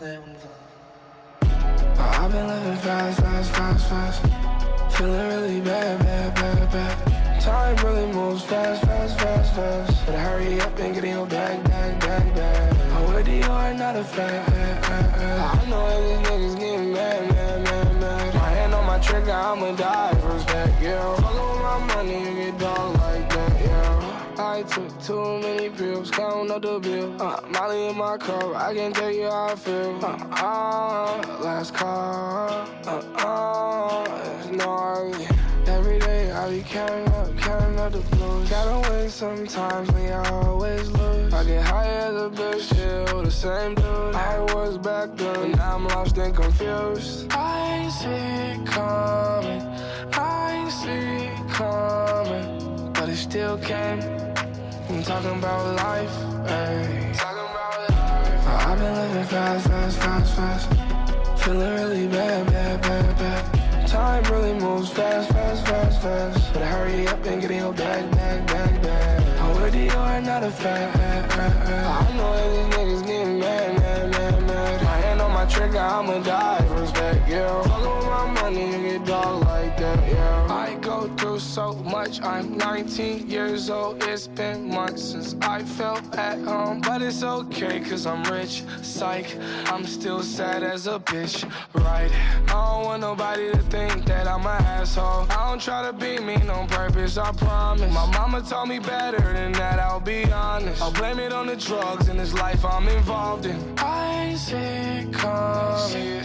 play it one more time. I've been living fast. Feeling really bad. Time really moves fast. Better hurry up and get in your bag. I'm with the yard, not a fad. I know that these niggas getting mad. My hand on my trigger, I'ma die for respect, yeah. Fuckin' with my money, you get dog like that, yeah. I took too many pills, counting up the bill. Molly in my cup, I can tell you how I feel. Last call, it's gnarly. Every day I be counting up the blues. Gotta win sometimes, when you always lose. I get high as a bitch, still the same dude I was back then, but now I'm lost and confused. I ain't see it coming, but it still came. I'm talking about life, ayy. I've been living fast. Feeling really bad. Time really moves fast. Better hurry up and get in your bag. I'm with the yard, not a fad. I know that these niggas getting mad. My hand on my trigger, I'ma die for respect, yeah. Fuckin' with my money, you get dog like that, yeah. I go through so much, I'm 19 years old. It's been months since I felt at home, but it's okay, cause I'm rich, psych. I'm still sad as a bitch, right? I don't want nobody to think that I'm an asshole. I don't try to be mean on purpose, I promise. My mama told me better than that, I'll be honest. I'll blame it on the drugs in this life I'm involved in. I ain't see it coming.